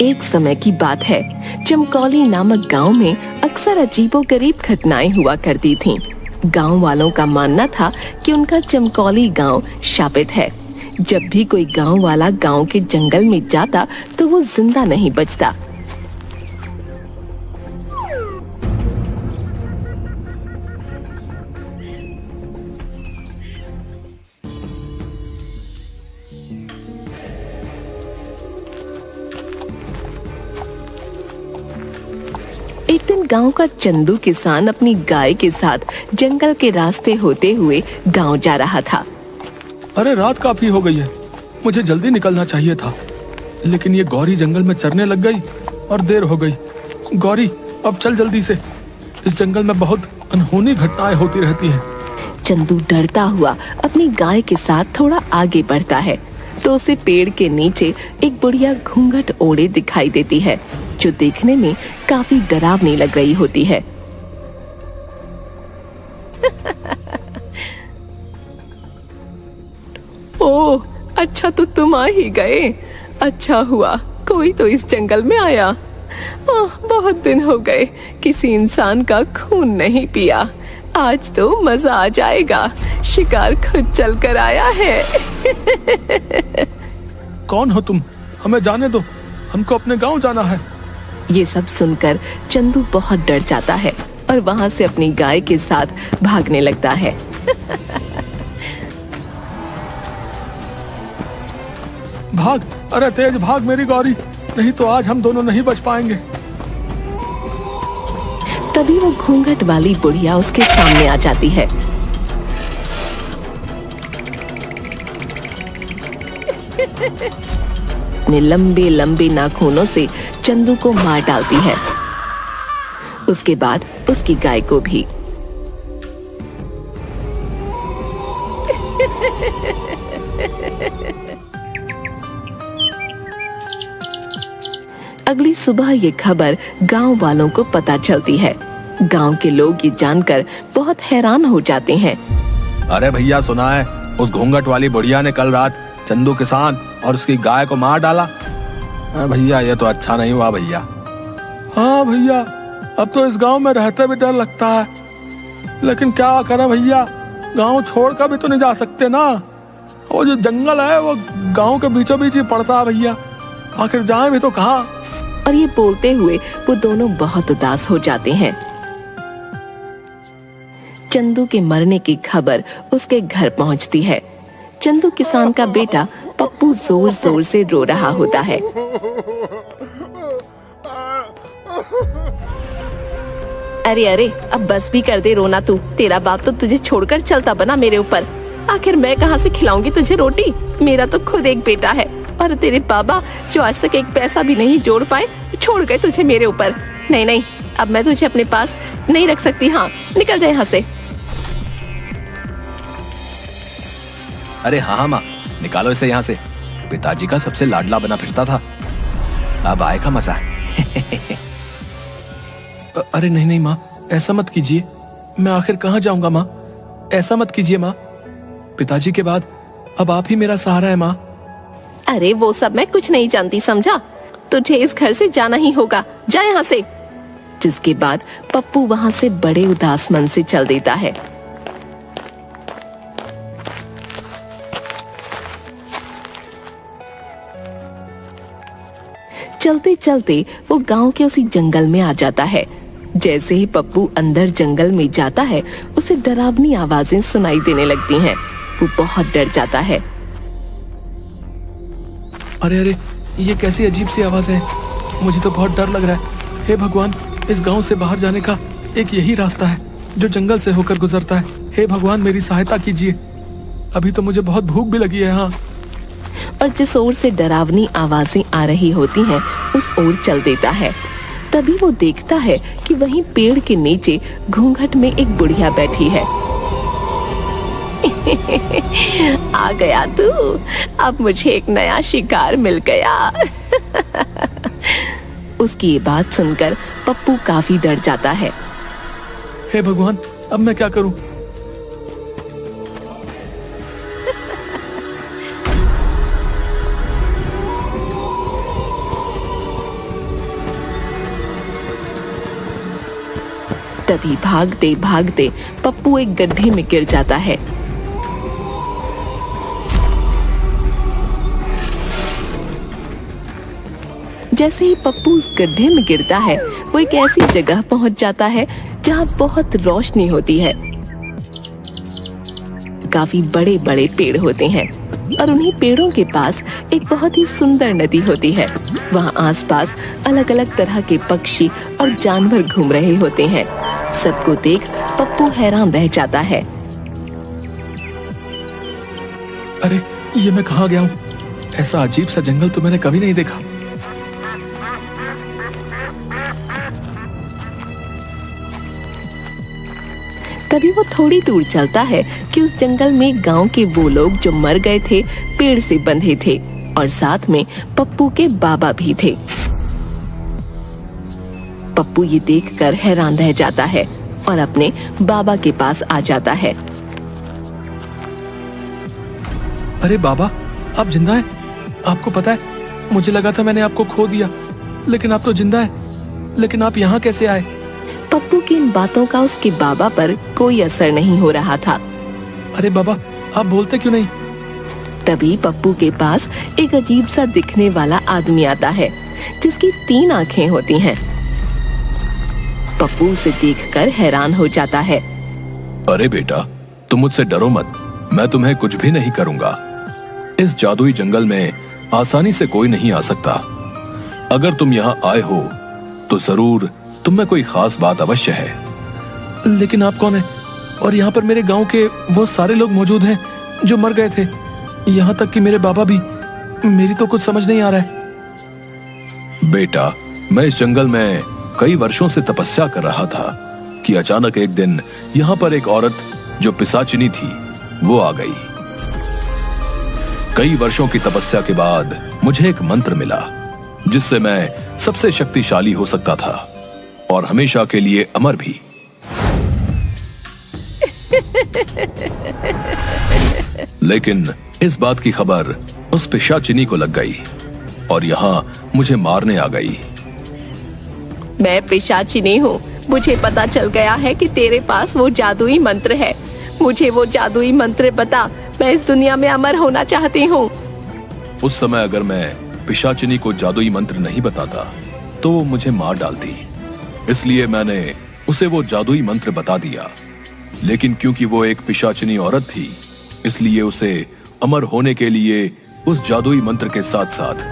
एक समय की बात है, चमकौली नामक गांव में अक्सर अजीबोगरीब घटनाएं हुआ करती थीं। गांव वालों का मानना था कि उनका चमकौली गांव शापित है। जब भी कोई गांव वाला गांव के जंगल में जाता तो वो जिंदा नहीं बचता। एक दिन गांव का चंदू किसान अपनी गाय के साथ जंगल के रास्ते होते हुए गांव जा रहा था। अरे रात काफी हो गई है, मुझे जल्दी निकलना चाहिए था, लेकिन ये गौरी जंगल में चरने लग गई और देर हो गई। गौरी, अब चल जल्दी से, इस जंगल में बहुत अनहोनी घटनाएं होती रहती हैं। चंदू डरता हुआ अपनी गाय के साथ थोड़ा आगे बढ़ता है तो उसे पेड़ के नीचे एक बुढ़िया घूंघट ओढ़े दिखाई देती है, जो देखने में काफी डरावनी लग रही होती है। ओह, अच्छा तो तुम आ ही गए। अच्छा हुआ कोई तो इस जंगल में आया। बहुत दिन हो गए किसी इंसान का खून नहीं पिया। आज तो मजा आ जाएगा, शिकार खुद चल कर आया है। कौन हो तुम? हमें जाने दो, हमको अपने गांव जाना है। ये सब सुनकर चंदू बहुत डर जाता है और वहां से अपनी गाय के साथ भागने लगता है। भाग, अरे तेज भाग मेरी गौरी, नहीं तो आज हम दोनों नहीं बच पाएंगे। तभी वो घूंघट वाली बुढ़िया उसके सामने आ जाती है। अपने लंबे लंबे नाखूनों से चंदू को मार डालती है। उसके बाद उसकी गाय को भी। अगली सुबह ये खबर गांव वालों को पता चलती है। गांव के लोग ये जानकर बहुत हैरान हो जाते हैं। अरे भैया, सुना है उस घूंघट वाली बुढ़िया ने कल रात चंदू किसान और उसकी गाय को मार डाला। भैया, ये तो अच्छा नहीं हुआ भैया। हाँ भैया, अब तो इस गांव में रहते भी डर लगता है, लेकिन क्या करें भैया, गांव छोड़कर भी तो नहीं जा सकते ना। वो जो जंगल है वो गांव के बीचों बीच ही पड़ता है भैया, आखिर जाएं भी तो कहाँ। और ये बोलते हुए वो दोनों बहुत उदास हो जाते हैं। चंदू के मरने की खबर उसके घर पहुंचती है। चंदू किसान का बेटा पप्पू जोर जोर से रो रहा होता है। अरे अरे, अब बस भी कर दे रोना तू। तेरा बाप तो तुझे छोड़कर चलता बना मेरे ऊपर। आखिर मैं कहाँ से खिलाऊंगी तुझे रोटी? मेरा तो खुद एक बेटा है और तेरे बाबा जो आज तक एक पैसा भी नहीं जोड़ पाए छोड़ गए तुझे मेरे ऊपर। नहीं नहीं, अब मैं तुझे अपने पास नहीं रख सकती। हाँ, निकल जाए यहाँ से। अरे हाँ माँ, निकालो इसे यहाँ से। पिताजी का सबसे लाडला बना फिरता था, अब आएगा मजा। अरे नहीं नहीं माँ, ऐसा मत कीजिए, मैं आखिर कहाँ जाऊंगा माँ? ऐसा मत कीजिए माँ, पिताजी के बाद अब आप ही मेरा सहारा है माँ। अरे वो सब मैं कुछ नहीं जानती, समझा? तुझे इस घर से जाना ही होगा, जा यहाँ से। जिसके बाद पप्पू वहां से बड़े उदास मन से चल देता है। चलते चलते वो गांव के उसी जंगल में आ जाता है। जैसे ही पप्पू अंदर जंगल में जाता है, उसे डरावनी आवाजें सुनाई देने लगती हैं। वो बहुत डर जाता है। अरे अरे, ये कैसी अजीब सी आवाज है, मुझे तो बहुत डर लग रहा है। हे भगवान, इस गांव से बाहर जाने का एक यही रास्ता है जो जंगल से होकर गुजरता है। हे भगवान, मेरी सहायता कीजिए, अभी तो मुझे बहुत भूख भी लगी है। हाँ। और जिस ओर से डरावनी आवाजें आ रही होती हैं, उस ओर चल देता है। तभी वो देखता है कि वहीं पेड़ के नीचे घूंघट में एक बुढ़िया बैठी है। आ गया तू, अब मुझे एक नया शिकार मिल गया। उसकी ये बात सुनकर पप्पू काफी डर जाता है। हे भगवान, अब मैं क्या करूं? तभी भागते भागते पप्पू एक गड्ढे में गिर जाता है। जैसे ही पप्पू उस गड्ढे में गिरता है, वो एक ऐसी जगह पहुंच जाता है जहां बहुत रोशनी होती है। काफी बड़े बड़े पेड़ होते हैं और उन्हीं पेड़ों के पास एक बहुत ही सुंदर नदी होती है। वहाँ आसपास अलग अलग तरह के पक्षी और जानवर घूम रहे होते हैं। सबको देख पप्पू हैरान रह जाता है। अरे ये मैं कहाँ गया हूँ? ऐसा अजीब सा जंगल तो मैंने कभी नहीं देखा। तभी वो थोड़ी दूर चलता है कि उस जंगल में गांव के वो लोग जो मर गए थे पेड़ से बंधे थे और साथ में पप्पू के बाबा भी थे। पप्पू ये देखकर हैरान रह जाता है और अपने बाबा के पास आ जाता है। अरे बाबा, आप जिंदा हैं? आपको पता है, मुझे लगा था मैंने आपको खो दिया, लेकिन आप तो जिंदा हैं। लेकिन आप यहाँ कैसे आए? पप्पू की इन बातों का उसके बाबा पर कोई असर नहीं हो रहा था। अरे बाबा, आप बोलते क्यों नहीं? तभी पप्पू के पास एक अजीब सा दिखने वाला आदमी आता है जिसकी 3 आंखें होती हैं। पप्पू उसे देखकर हैरान हो जाता है। अरे बेटा, तुम मुझसे डरो मत, मैं तुम्हें कुछ भी नहीं करूंगा। इस जादुई जंगल में आसानी से कोई नहीं आ सकता। अगर तुम यहाँ आए हो तो जरूर तुम में कोई खास बात अवश्य है। लेकिन आप कौन हैं? और यहाँ पर मेरे गांव के वो सारे लोग मौजूद हैं जो मर गए थे, यहाँ तक कि मेरे बाबा भी। मेरी तो कुछ समझ नहीं आ रहा है। बेटा, मैं इस जंगल में कई वर्षों से तपस्या कर रहा था कि अचानक एक दिन यहाँ पर एक औरत जो पिशाचिनी थी वो आ गई। कई वर्षों की तपस्या के बाद मुझे एक मंत्र मिला जिससे मैं सबसे शक्तिशाली हो सकता था और हमेशा के लिए अमर भी। लेकिन इस बात की खबर उस पिशाचिनी को लग गई और यहाँ मुझे मारने आ गई। मैं पिशाचिनी हूँ। मुझे पता चल गया है कि तेरे पास वो जादुई मंत्र है। मुझे वो जादुई मंत्र बता। मैं इस दुनिया में अमर होना चाहती हूँ। उस समय अगर मैं पिशाचिनी को जादुई मंत्र नहीं बताता तो वो मुझे मार डालती, इसलिए मैंने उसे वो जादुई मंत्र बता दिया। लेकिन क्योंकि वो एक पिशाचिनी औरत थी, इसलिए उसे अमर होने के लिए उस जादुई मंत्र के साथ साथ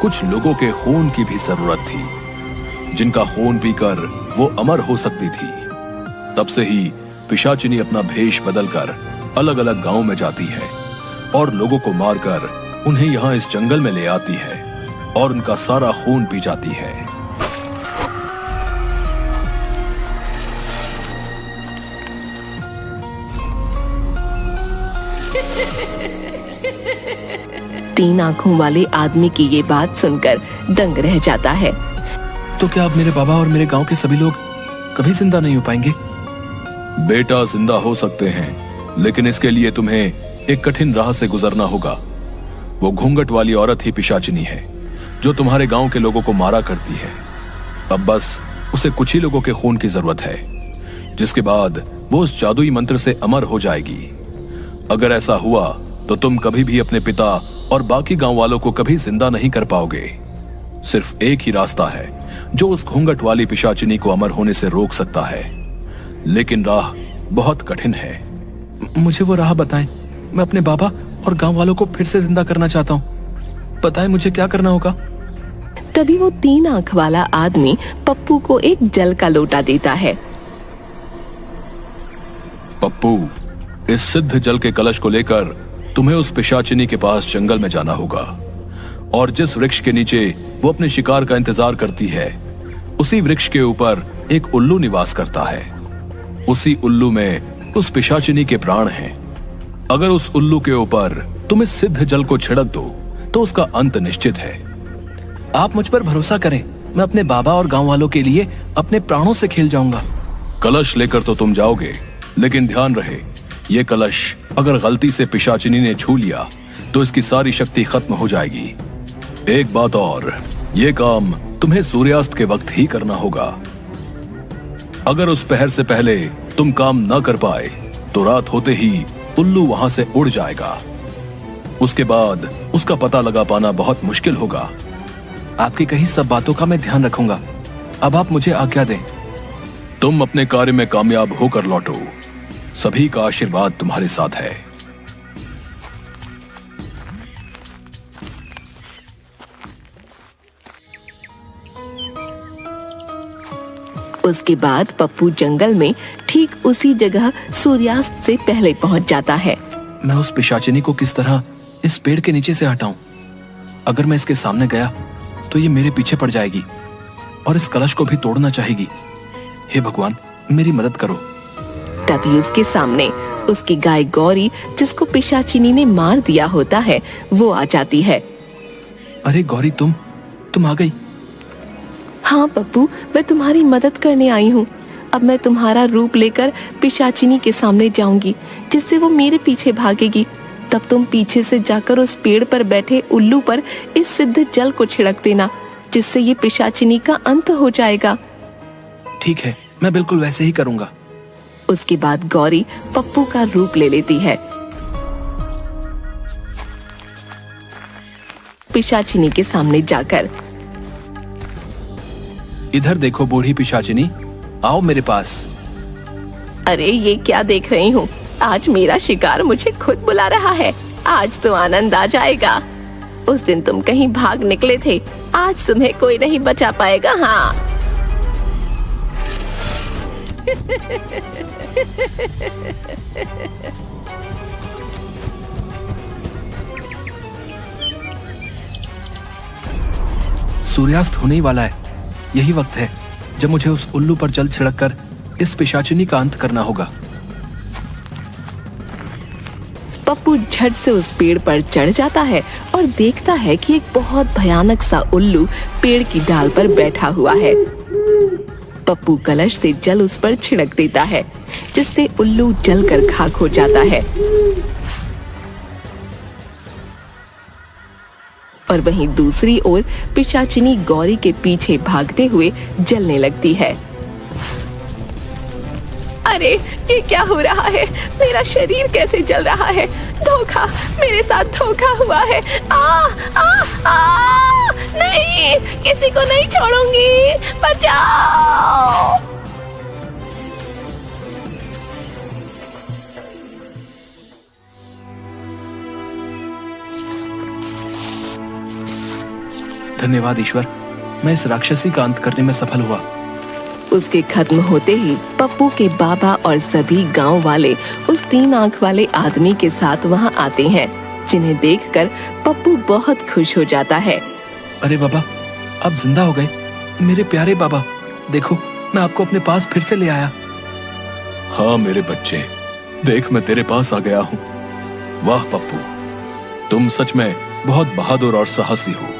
कुछ लोगों के खून की भी जरूरत थी, जिनका खून पीकर वो अमर हो सकती थी। तब से ही पिशाचिनी अपना भेष बदलकर अलग अलग गांव में जाती है और लोगों को मारकर उन्हें यहाँ इस जंगल में ले आती है और उनका सारा खून पी जाती है। तीन आंखों वाले आदमी की ये बात सुनकर दंग रह जाता है। तो क्या अब मेरे बाबा और मेरे गांव के सभी लोग कभी जिंदा नहीं हो पाएंगे? बेटा, जिंदा हो सकते हैं, लेकिन इसके लिए तुम्हें एक कठिन राह से गुजरना होगा। वो घूंघट वाली औरत ही पिशाचिनी है जो तुम्हारे गांव के लोगों को मारा करती है। अब बस उसे कुछ ही लोगों के खून की जरूरत है, जिसके बाद वो उस जादुई मंत्र से अमर हो जाएगी। अगर ऐसा हुआ तो तुम कभी भी अपने पिता और बाकी गांव वालों को कभी जिंदा नहीं कर पाओगे। सिर्फ एक ही रास्ता है जो उस घूंघट वाली पिशाचिनी को अमर होने से रोक सकता है, लेकिन राह बहुत कठिन है। मुझे वो राह बताएं। मैं अपने बाबा और गांव वालों को फिर से जिंदा करना चाहता हूँ। बताएं मुझे क्या करना होगा। तभी वो 3 आंख वाला आदमी पप्पू को एक जल का लोटा देता है। पप्पू, इस सिद्ध जल के कलश को लेकर तुम्हें उस पिशाचिनी के पास जंगल में जाना होगा और जिस वृक्ष के नीचे वो अपने शिकार का इंतजार करती है, उसी वृक्ष के ऊपर एक उल्लू निवास करता है। उसी उल्लू में उस पिशाचिनी के प्राण हैं। अगर उस उल्लू के ऊपर तुम इस सिद्ध जल को छिड़क दो तो उसका अंत निश्चित है। आप मुझ पर भरोसा करें, मैं अपने बाबा और गांव वालों के लिए अपने प्राणों से खेल जाऊंगा। कलश लेकर तो तुम जाओगे, लेकिन ध्यान रहे, ये कलश अगर गलती से पिशाचिनी ने छू लिया तो इसकी सारी शक्ति खत्म हो जाएगी। एक बात और, ये काम तुम्हें सूर्यास्त के वक्त ही करना होगा। अगर उस पहर से पहले तुम काम न कर पाए तो रात होते ही उल्लू वहां से उड़ जाएगा। उसके बाद उसका पता लगा पाना बहुत मुश्किल होगा। आपकी कही सब बातों का मैं ध्यान रखूंगा। अब आप मुझे आज्ञा दें। तुम अपने कार्य में कामयाब होकर लौटो। सभी का आशीर्वाद तुम्हारे साथ है। उसके बाद पप्पू जंगल में ठीक उसी जगह सूर्यास्त से पहले पहुंच जाता है। मैं उस पिशाचिनी को किस तरह इस पेड़ के नीचे से हटाऊं? अगर मैं इसके सामने गया तो ये मेरे पीछे पड़ जाएगी और इस कलश को भी तोड़ना चाहेगी। हे भगवान, मेरी मदद करो। तभी उसके सामने उसकी गाय गौरी, जिसको पिशाचिनी ने मार दिया होता है, वो आ जाती है। अरे गौरी, तुम आ गई। हाँ पप्पू, मैं तुम्हारी मदद करने आई हूँ। अब मैं तुम्हारा रूप लेकर पिशाचिनी के सामने जाऊंगी, जिससे वो मेरे पीछे भागेगी। तब तुम पीछे से जाकर उस पेड़ पर बैठे उल्लू पर इस सिद्ध जल को छिड़क देना, जिससे ये पिशाचिनी का अंत हो जाएगा। ठीक है, मैं बिल्कुल वैसे ही करूंगा। उसके बाद गौरी पप्पू का रूप ले लेती है। पिशाचिनी के सामने जाकर, इधर देखो बूढ़ी पिशाचिनी, आओ मेरे पास। अरे ये क्या देख रही हूँ? आज मेरा शिकार मुझे खुद बुला रहा है। आज तो आनंद आ जाएगा। उस दिन तुम कहीं भाग निकले थे, आज तुम्हें कोई नहीं बचा पाएगा। हाँ सूर्यास्त होने ही वाला है। यही वक्त है जब मुझे उस उल्लू पर जल छिड़ककर इस पिशाचिनी का अंत करना होगा। पप्पू झट से उस पेड़ पर चढ़ जाता है और देखता है कि एक बहुत भयानक सा उल्लू पेड़ की डाल पर बैठा हुआ है। पप्पू कलश से जल उस पर छिड़क देता है, जिससे उल्लू जलकर खाक हो जाता है। और वहीं दूसरी ओर पिशाचिनी गौरी के पीछे भागते हुए जलने लगती है। अरे ये क्या हो रहा है? मेरा शरीर कैसे जल रहा है? धोखा, मेरे साथ धोखा हुआ है। आ, आ, आ, नहीं, किसी को नहीं छोड़ूंगी, बचाओ। धन्यवाद ईश्वर, मैं इस राक्षसी का अंत करने में सफल हुआ। उसके खत्म होते ही पप्पू के बाबा और सभी गांव वाले उस 3 आंख वाले आदमी के साथ वहां आते हैं, जिन्हें देखकर पप्पू बहुत खुश हो जाता है। अरे बाबा, आप जिंदा हो गए। मेरे प्यारे बाबा, देखो मैं आपको अपने पास फिर से ले आया। हाँ मेरे बच्चे, देख मैं तेरे पास आ गया हूँ। वाह पप्पू, तुम सच में बहुत बहादुर और साहसी हो।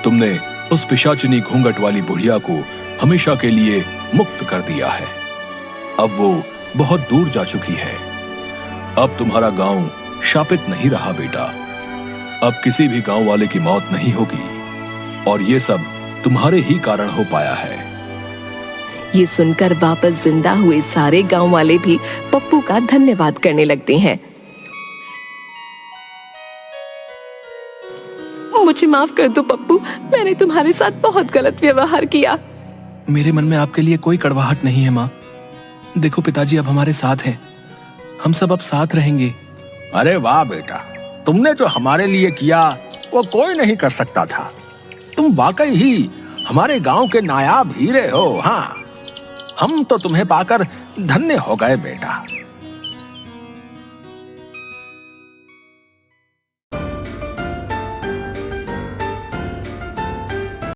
तुमने उस पिशाचिनी घूंघट वाली बुढ़िया को हमेशा के लिए मुक्त कर दिया है। अब वो बहुत दूर जा चुकी है। अब तुम्हारा गांव शापित नहीं रहा बेटा। अब किसी भी गांव वाले की मौत नहीं होगी, और ये सब तुम्हारे ही कारण हो पाया है। ये सुनकर वापस जिंदा हुए सारे गांव वाले भी पप्पू का धन्यवाद करने लगते हैं। मुझे माफ कर दो पप्पू, मैंने तुम्हारे साथ बहुत गलत व्यवहार किया। मेरे मन में आपके लिए कोई कड़वाहट नहीं है माँ। देखो पिताजी अब हमारे साथ हैं। हम सब अब साथ रहेंगे। अरे वाह बेटा, तुमने जो हमारे लिए किया वो कोई नहीं कर सकता था। तुम वाकई ही हमारे गांव के नायाब हीरे हो। हाँ, हम तो तुम्हें पाकर धन्य हो गए बेटा।